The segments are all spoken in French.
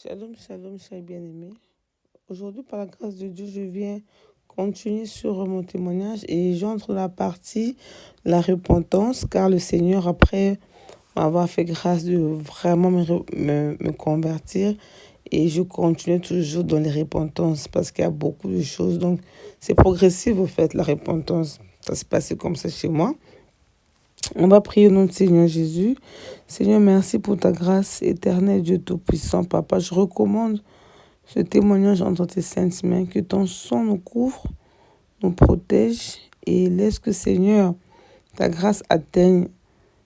Shalom, shalom, chers bien-aimés. Aujourd'hui, par la grâce de Dieu, je viens continuer sur mon témoignage et j'entre dans la partie la repentance, car le Seigneur, après m'avoir fait grâce de vraiment me convertir, et je continue toujours dans les repentances parce qu'il y a beaucoup de choses. Donc, c'est progressif, au fait, la repentance. Ça s'est passé comme ça chez moi. On va prier au nom de Seigneur Jésus. Seigneur, merci pour ta grâce éternelle, Dieu Tout-Puissant. Papa, je recommande ce témoignage entre tes saintes mains, que ton sang nous couvre, nous protège et laisse que, Seigneur, ta grâce atteigne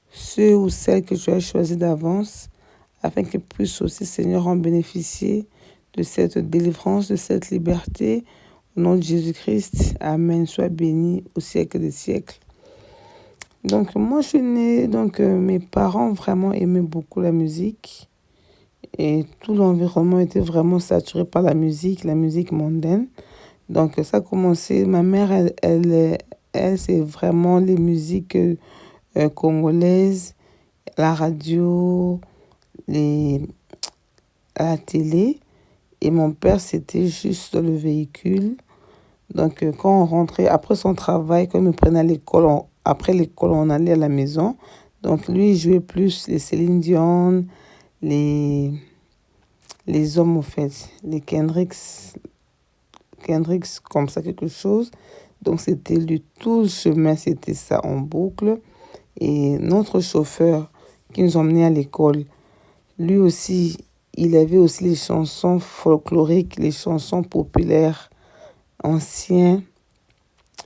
ceux ou celles que tu as choisis d'avance, afin qu'ils puissent aussi, Seigneur, en bénéficier de cette délivrance, de cette liberté. Au nom de Jésus-Christ, Amen. Sois béni au siècle des siècles. Donc, moi, je suis née, mes parents vraiment aimaient beaucoup la musique. Et tout l'environnement était vraiment saturé par la musique mondaine. Donc, ça a commencé. Ma mère, elle c'est vraiment les musiques congolaises, la radio, la télé. Et mon père, c'était juste dans le véhicule. Donc, quand on rentrait, après son travail, quand il me prenait à l'école, après l'école, on allait à la maison. Donc, lui, il jouait plus les Céline Dion, les hommes, en fait, les Kendricks, comme ça, quelque chose. Donc, c'était lui, tout le chemin, c'était ça en boucle. Et notre chauffeur qui nous emmenait à l'école, lui aussi, il avait aussi les chansons folkloriques, les chansons populaires anciennes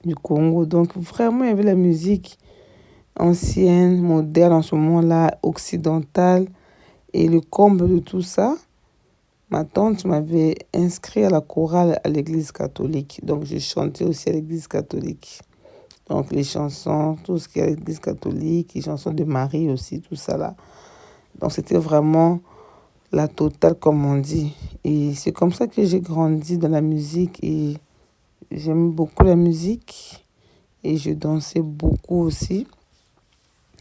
du Congo. Donc, vraiment, il y avait la musique ancienne, moderne en ce moment-là, occidentale. Et le comble de tout ça, ma tante m'avait inscrit à la chorale à l'église catholique. Donc, je chantais aussi à l'église catholique. Donc, les chansons, tout ce qui est à l'église catholique, les chansons de Marie aussi, tout ça là. Donc, c'était vraiment la totale, comme on dit. Et c'est comme ça que j'ai grandi dans la musique. Et j'aime beaucoup la musique. Et je dansais beaucoup aussi.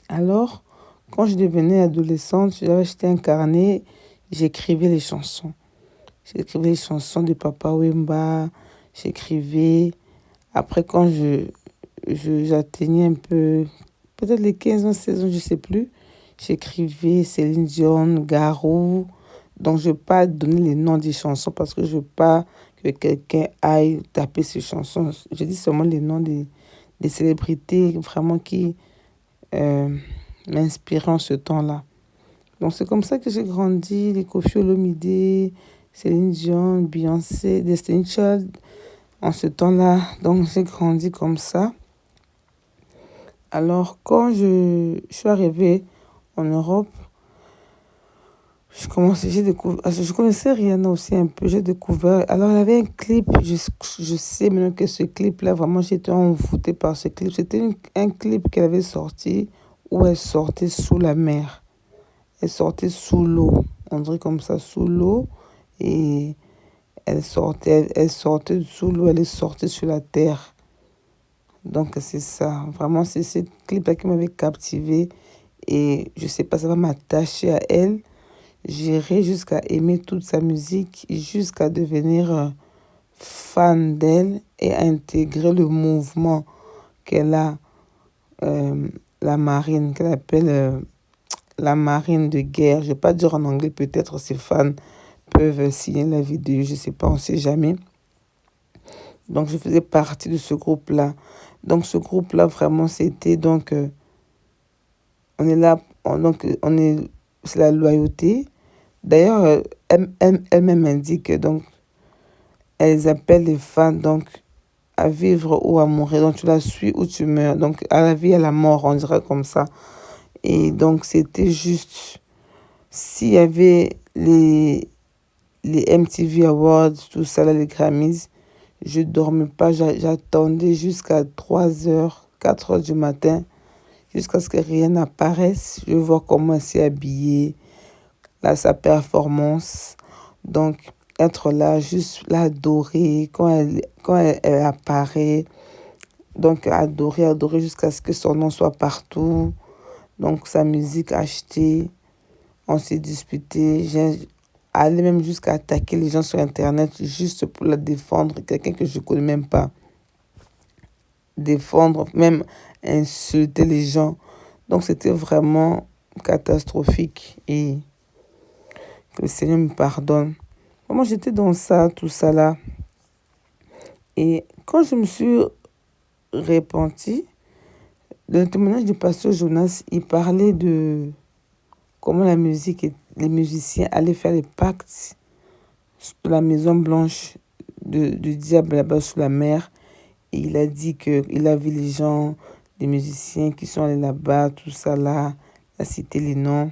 Alors, quand je devenais adolescente, j'avais acheté un carnet, j'écrivais les chansons. J'écrivais les chansons de Papa Wemba, j'écrivais. Après, quand j'atteignais un peu, peut-être les 15 ans, 16 ans, je ne sais plus, j'écrivais Céline Dion, Garou. Donc, je ne vais pas donner les noms des chansons parce que je ne veux pas que quelqu'un aille taper ces chansons. Je dis seulement les noms des célébrités vraiment qui m'inspiraient en ce temps-là. Donc, c'est comme ça que j'ai grandi, les Koffi Olomide, Céline Dion, Beyoncé, Destiny Child, en ce temps-là. Donc, j'ai grandi comme ça. Alors, quand je suis arrivée en Europe, je connaissais Rihanna aussi un peu, j'ai découvert. Alors, il y avait un clip, je sais maintenant que ce clip-là, vraiment, j'étais envoûtée par ce clip. C'était un clip qu'elle avait sorti où elle sortait sous la mer. Elle sortait sous l'eau, on dirait comme ça, sous l'eau. Et elle sortait sous l'eau, elle est sortie sur la terre. Donc, c'est ça. Vraiment, c'est ce clip-là qui m'avait captivée. Et je sais pas, ça va m'attacher à elle. J'irai jusqu'à aimer toute sa musique, jusqu'à devenir fan d'elle et intégrer le mouvement qu'elle a, la marine, qu'elle appelle la marine de guerre. Je ne vais pas dire en anglais, peut-être ses fans peuvent signer la vidéo, je ne sais pas, on ne sait jamais. Donc, je faisais partie de ce groupe-là. Donc, ce groupe-là, vraiment, c'était donc, on est là, c'est la loyauté. D'ailleurs, elle-même indique, donc, elles appellent les fans, donc, à vivre ou à mourir. Donc, tu la suis ou tu meurs. Donc, à la vie, à la mort, on dirait comme ça. Et donc, c'était juste, s'il y avait les MTV Awards, tout ça, là, les Grammys, je ne dormais pas. J'attendais jusqu'à 3h, 4h du matin, jusqu'à ce que rien n'apparaisse. Je vois comment elle s'est habillée, là, sa performance. Donc, être là, juste l'adorer quand elle apparaît. Donc, adorer jusqu'à ce que son nom soit partout. Donc, sa musique achetée. On s'est disputé. aller même jusqu'à attaquer les gens sur Internet juste pour la défendre, quelqu'un que je ne connais même pas. Défendre, même insulter les gens. Donc c'était vraiment catastrophique et que le Seigneur me pardonne. Moi j'étais dans ça, tout ça là. Et quand je me suis repentie, dans le témoignage du pasteur Jonas, il parlait de comment la musique et les musiciens allaient faire les pactes de la Maison Blanche du diable là-bas sous la mer. Et il a dit qu'il a vu les gens, les musiciens qui sont allés là-bas, tout ça là, il a cité les noms,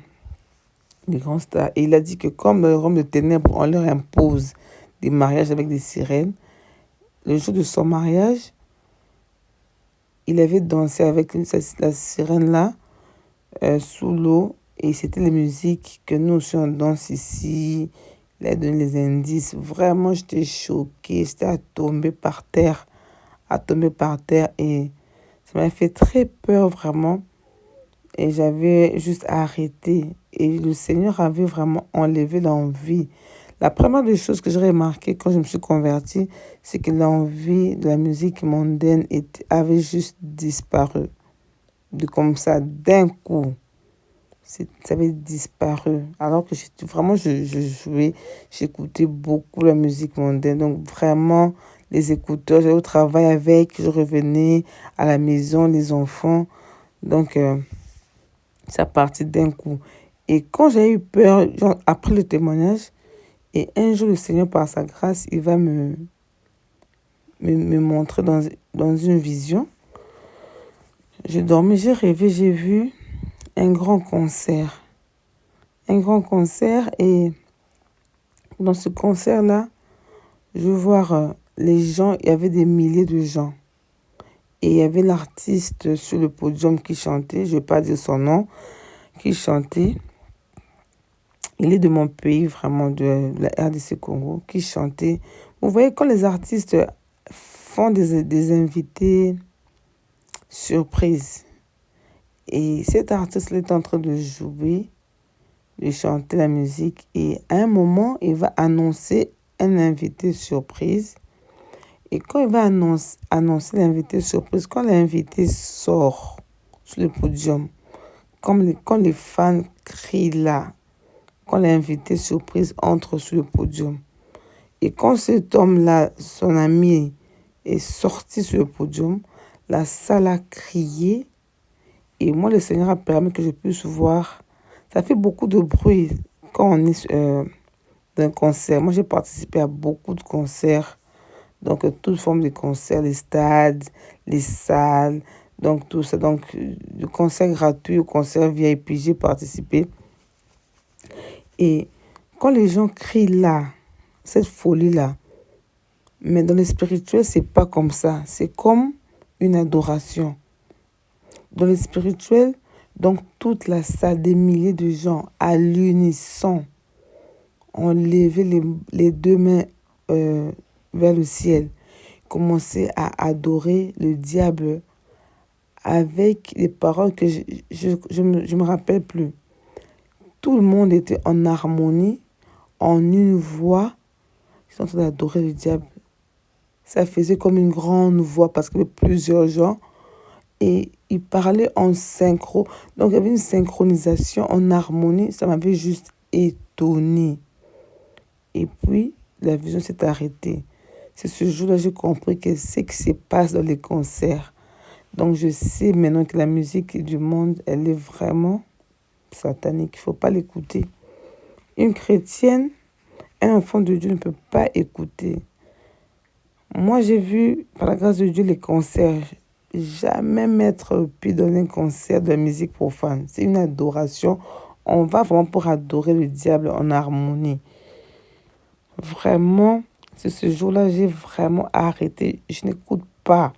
les grands stars. Et il a dit que comme dans le royaume de ténèbres, on leur impose des mariages avec des sirènes, le jour de son mariage, il avait dansé avec la sirène là, sous l'eau. Et c'était les musiques que nous aussi on danse ici. Il a donné les indices. Vraiment, j'étais choquée. J'étais à tomber par terre. Et ça m'a fait très peur vraiment. Et j'avais juste arrêté. Et le Seigneur avait vraiment enlevé l'envie. La première des choses que j'ai remarqué quand je me suis convertie, c'est que l'envie de la musique mondaine avait juste disparu. Comme ça, d'un coup. Ça avait disparu. Alors que vraiment, je jouais, j'écoutais beaucoup la musique mondaine. Donc vraiment, les écouteurs, j'allais au travail avec, je revenais à la maison, les enfants. Donc, ça partit d'un coup. Et quand j'ai eu peur, genre, après le témoignage, et un jour, le Seigneur, par sa grâce, il va me montrer dans une vision. J'ai dormi, j'ai rêvé, j'ai vu un grand concert. Et dans ce concert-là, je vois les gens, il y avait des milliers de gens. Et il y avait l'artiste sur le podium qui chantait, je ne vais pas dire son nom, qui chantait. Il est de mon pays, vraiment, de la RDC Congo, qui chantait. Vous voyez, quand les artistes font des invités surprises, et cet artiste est en train de jouer, de chanter la musique, et à un moment, il va annoncer un invité surprise. Et quand il va annoncer l'invité surprise, quand l'invité sort sur le podium, quand les fans crient là, quand l'invité surprise entre sur le podium, et quand cet homme-là, son ami, est sorti sur le podium, la salle a crié, et moi, le Seigneur a permis que je puisse voir. Ça fait beaucoup de bruit quand on est dans un concert. Moi, j'ai participé à beaucoup de concerts. Donc, toute forme de concerts, les stades, les salles, donc tout ça. Donc, du concert gratuit au concert VIP, j'ai participé. Et quand les gens crient là, cette folie-là, mais dans le spirituel, c'est pas comme ça. C'est comme une adoration. Dans le spirituel, donc toute la salle, des milliers de gens à l'unisson ont levé les deux mains vers le ciel, commençaient à adorer le diable avec les paroles que je me rappelle plus. Tout le monde était en harmonie, en une voix, ils sont en train d'adorer le diable. Ça faisait comme une grande voix parce qu'il y avait plusieurs gens et ils parlaient en synchro. Donc il y avait une synchronisation en harmonie, ça m'avait juste étonné. Et puis la vision s'est arrêtée. C'est ce jour-là que j'ai compris que c'est ce qui se passe dans les concerts. Donc je sais maintenant que la musique du monde, elle est vraiment satanique. Il ne faut pas l'écouter. Une chrétienne, un enfant de Dieu ne peut pas écouter. Moi, j'ai vu, par la grâce de Dieu, les concerts. Jamais mettre le pied dans un concert de musique profane. C'est une adoration. On va vraiment pour adorer le diable en harmonie. Vraiment, c'est ce jour-là, j'ai vraiment arrêté. Je n'écoute pas.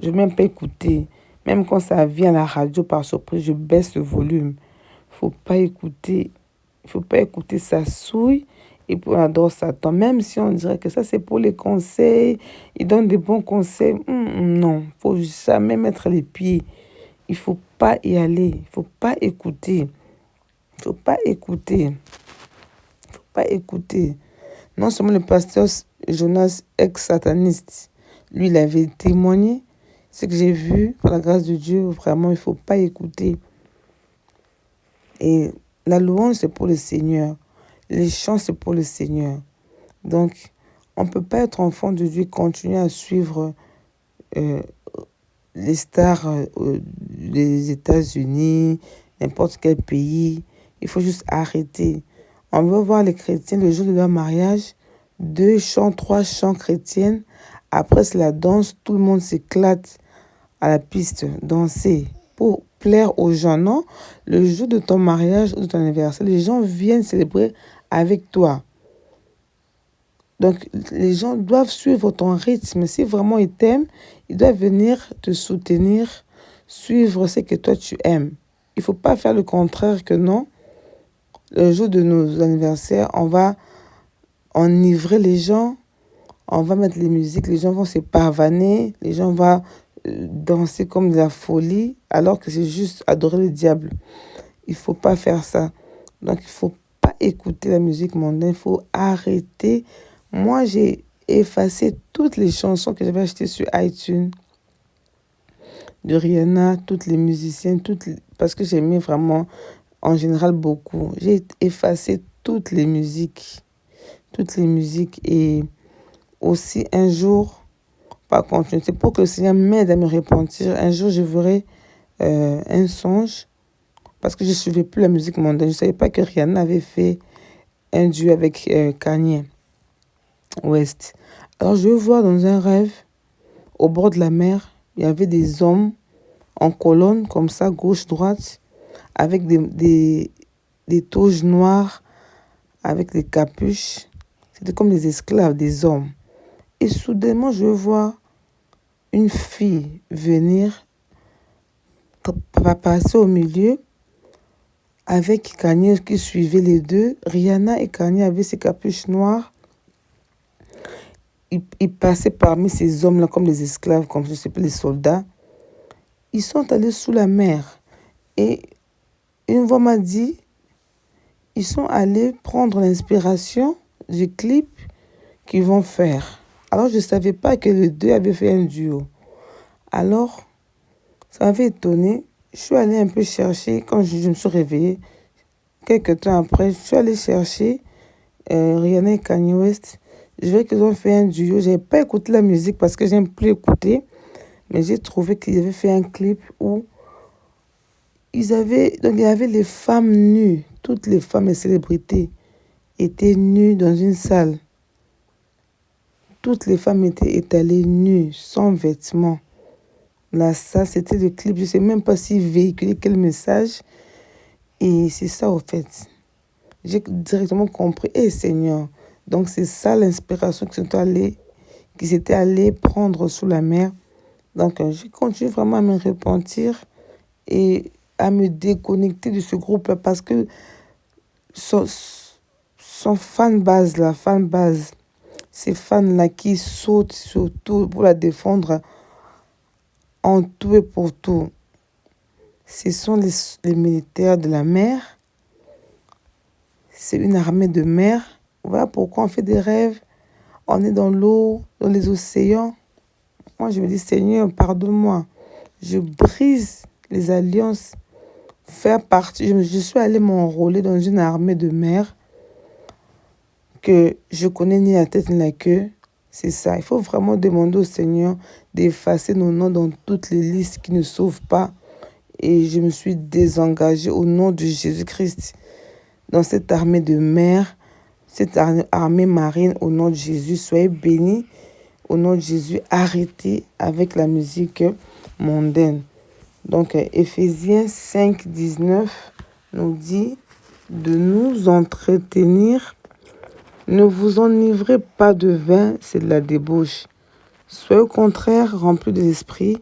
Je ne vais même pas écouter. Même quand ça vient à la radio par surprise, je baisse le volume. Faut pas écouter. Il ne faut pas écouter, ça souille. Et puis on adore Satan. Même si on dirait que ça, c'est pour les conseils. Il donne des bons conseils. Non, il ne faut jamais mettre les pieds. Il ne faut pas y aller. Il ne faut pas écouter. Il ne faut pas écouter. pas écouter. Non seulement le pasteur Jonas, ex-sataniste, lui, il avait témoigné. Ce que j'ai vu, par la grâce de Dieu, vraiment, il ne faut pas écouter. Et la louange, c'est pour le Seigneur. Les chants, c'est pour le Seigneur. Donc, on ne peut pas être enfant de Dieu, continuer à suivre euh, les stars des États-Unis, n'importe quel pays. Il faut juste arrêter. On veut voir les chrétiens le jour de leur mariage, 2 chants, 3 chants chrétiens. Après, c'est la danse, tout le monde s'éclate à la piste, danser pour plaire aux gens. Non, le jour de ton mariage ou de ton anniversaire, les gens viennent célébrer avec toi. Donc, les gens doivent suivre ton rythme. Si vraiment ils t'aiment, ils doivent venir te soutenir, suivre ce que toi tu aimes. Il ne faut pas faire le contraire que non. Le jour de nos anniversaires, on va enivrer les gens, on va mettre les musiques, les gens vont se pavaner, les gens vont danser comme de la folie, alors que c'est juste adorer le diable. Il ne faut pas faire ça. Donc, il ne faut pas écouter la musique mondaine, il faut arrêter. Moi, j'ai effacé toutes les chansons que j'avais achetées sur iTunes de Rihanna, toutes les musiciennes, parce que j'aimais vraiment, en général, beaucoup. J'ai effacé toutes les musiques. Et aussi, un jour, par contre, c'est pour que le Seigneur m'aide à me repentir. Un jour, je verrai un songe, parce que je ne suivais plus la musique mondaine. Je ne savais pas que Rihanna avait fait un duo avec Kanye West. Alors, je vois dans un rêve, au bord de la mer, il y avait des hommes en colonne, comme ça, gauche-droite, avec des toges noires, avec des capuches. C'était comme des esclaves, des hommes. Et soudainement, je vois une fille venir passer au milieu avec Kanye qui suivait les deux. Rihanna et Kanye avaient ces capuches noires. Ils passaient parmi ces hommes-là comme des esclaves, comme je ne sais pas, les soldats. Ils sont allés sous la mer. Et une voix m'a dit, ils sont allés prendre l'inspiration du clip qu'ils vont faire. Alors, je ne savais pas que les deux avaient fait un duo. Alors, ça m'avait étonné. Je suis allée un peu chercher, quand je me suis réveillée, quelques temps après, je suis allée chercher Rihanna et Kanye West. Je vois qu'ils ont fait un duo. Je n'avais pas écouté la musique parce que j'aime plus écouter. Mais j'ai trouvé qu'ils avaient fait un clip où il y avait les femmes nues. Toutes les femmes et célébrités étaient nues dans une salle. Toutes les femmes étaient étalées nues, sans vêtements. Là, ça, c'était le clip. Je ne sais même pas s'il véhiculait quel message. Et c'est ça, au fait. J'ai directement compris. Seigneur. Donc, c'est ça l'inspiration qu'ils s'étaient allés prendre sous la mer. Donc, je continue vraiment à me repentir et à me déconnecter de ce groupe-là parce que son fan-base, ces fans-là qui sautent sur tout pour la défendre en tout et pour tout, ce sont les militaires de la mer. C'est une armée de mer. Voilà pourquoi on fait des rêves. On est dans l'eau, dans les océans. Moi, je me dis, Seigneur, pardonne-moi. Je brise les alliances. Faire partie. Je suis allée m'enrôler dans une armée de mer que je connais ni la tête ni la queue. C'est ça. Il faut vraiment demander au Seigneur d'effacer nos noms dans toutes les listes qui ne sauvent pas. Et je me suis désengagée au nom de Jésus-Christ dans cette armée de mer, cette armée marine au nom de Jésus. Soyez bénis au nom de Jésus. Arrêtez avec la musique mondaine. Donc, Éphésiens 5, 19 nous dit de nous entretenir. Ne vous enivrez pas de vin, c'est de la débauche. Soyez au contraire remplis de l'esprit.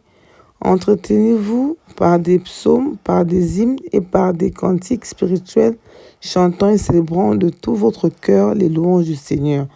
Entretenez-vous par des psaumes, par des hymnes et par des cantiques spirituels, chantant et célébrant de tout votre cœur les louanges du Seigneur.